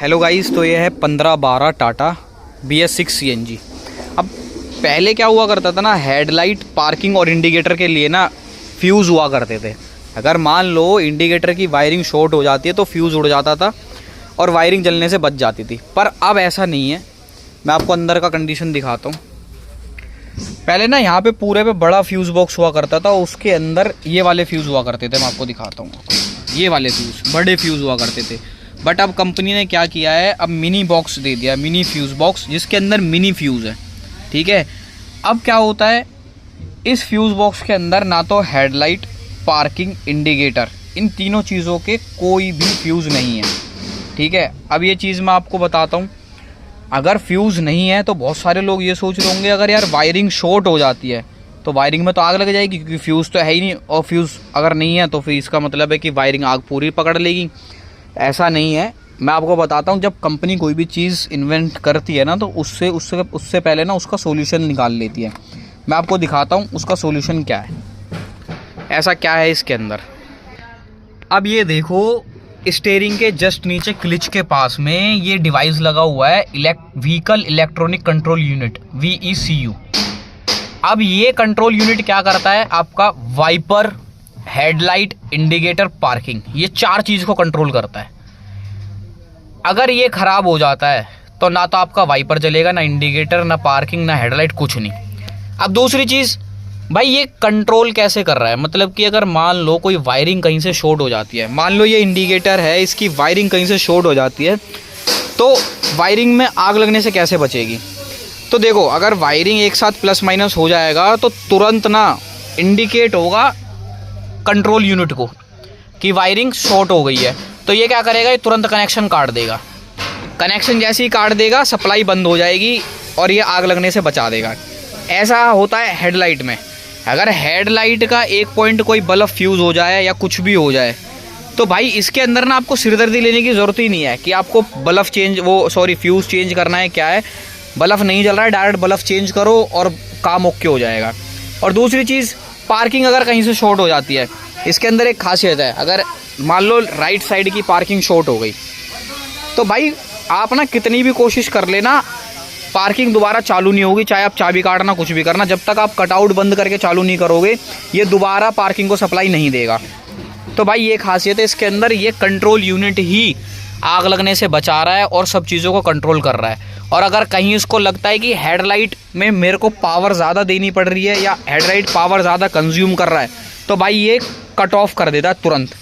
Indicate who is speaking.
Speaker 1: Hello guys, तो ये है 1512 टाटा BS6 CNG। अब पहले क्या हुआ करता था ना, हेडलाइट, पार्किंग और इंडिकेटर के लिए ना फ्यूज़ हुआ करते थे। अगर मान लो इंडिकेटर की वायरिंग शॉर्ट हो जाती है तो फ्यूज़ उड़ जाता था और वायरिंग जलने से बच जाती थी। पर अब ऐसा नहीं है। मैं आपको अंदर का कंडीशन दिखाता हूँ। पहले ना यहाँ पे पूरे पे बड़ा फ्यूज़ बॉक्स हुआ करता था, उसके अंदर ये वाले फ्यूज़ हुआ करते थे। मैं आपको दिखाता हूँ, ये वाले फ्यूज़, बड़े फ्यूज़ हुआ करते थे। बट अब कंपनी ने क्या किया है, अब मिनी बॉक्स दे दिया, मिनी फ्यूज़ बॉक्स, जिसके अंदर मिनी फ्यूज़ है। ठीक है, अब क्या होता है, इस फ्यूज़ बॉक्स के अंदर ना तो हेडलाइट, पार्किंग, इंडिकेटर, इन तीनों चीज़ों के कोई भी फ्यूज़ नहीं है। ठीक है, अब ये चीज़ मैं आपको बताता हूँ। अगर फ्यूज़ नहीं है तो बहुत सारे लोग ये सोच रहे होंगे, अगर यार वायरिंग शॉर्ट हो जाती है तो वायरिंग में तो आग लग जाएगी, क्योंकि फ्यूज़ तो है ही नहीं, और फ्यूज़ अगर नहीं है तो फिर इसका मतलब है कि वायरिंग आग पूरी पकड़ लेगी। ऐसा नहीं है। मैं आपको बताता हूँ, जब कंपनी कोई भी चीज़ इन्वेंट करती है ना, तो उससे पहले ना उसका सॉल्यूशन निकाल लेती है। मैं आपको दिखाता हूँ उसका सॉल्यूशन क्या है, ऐसा क्या है इसके अंदर। अब ये देखो, स्टीयरिंग के जस्ट नीचे क्लिच के पास में ये डिवाइस लगा हुआ है, vehicle electronic control unit, VECU। अब ये कंट्रोल यूनिट क्या करता है, आपका वाइपर, हेडलाइट, इंडिकेटर, पार्किंग, ये चार चीज़ को कंट्रोल करता है। अगर ये ख़राब हो जाता है तो ना तो आपका वाइपर जलेगा, ना इंडिकेटर, ना पार्किंग, ना हेडलाइट, कुछ नहीं। अब दूसरी चीज़, भाई ये कंट्रोल कैसे कर रहा है, मतलब कि अगर मान लो कोई वायरिंग कहीं से शॉर्ट हो जाती है, मान लो ये इंडिकेटर है, इसकी वायरिंग कहीं से शॉर्ट हो जाती है, तो वायरिंग में आग लगने से कैसे बचेगी। तो देखो, अगर वायरिंग एक साथ प्लस माइनस हो जाएगा तो तुरंत ना इंडिकेट होगा कंट्रोल यूनिट को कि वायरिंग शॉर्ट हो गई है। तो ये क्या करेगा, ये तुरंत कनेक्शन काट देगा। कनेक्शन जैसे ही काट देगा, सप्लाई बंद हो जाएगी और ये आग लगने से बचा देगा। ऐसा होता है हेडलाइट में। अगर हेडलाइट का एक पॉइंट कोई बल्ब फ्यूज़ हो जाए या कुछ भी हो जाए, तो भाई इसके अंदर ना आपको सिरदर्दी लेने की ज़रूरत ही नहीं है कि आपको बल्ब फ्यूज़ चेंज करना है। क्या है, बल्ब नहीं जल रहा है, डायरेक्ट बल्ब चेंज करो और काम ओके हो जाएगा। और दूसरी चीज़, पार्किंग अगर कहीं से शॉर्ट हो जाती है, इसके अंदर एक खासियत है, अगर मान लो राइट साइड की पार्किंग शॉर्ट हो गई, तो भाई आप ना कितनी भी कोशिश कर लेना, पार्किंग दोबारा चालू नहीं होगी। चाहे आप चाबी काटना, कुछ भी करना, जब तक आप कटआउट बंद करके चालू नहीं करोगे, ये दोबारा पार्किंग को सप्लाई नहीं देगा। तो भाई ये खासियत है इसके अंदर, ये कंट्रोल यूनिट ही आग लगने से बचा रहा है और सब चीज़ों को कंट्रोल कर रहा है। और अगर कहीं इसको लगता है कि हेडलाइट में मेरे को पावर ज़्यादा देनी पड़ रही है या हेडलाइट पावर ज़्यादा कंज्यूम कर रहा है, तो भाई ये कट ऑफ कर देता है तुरंत।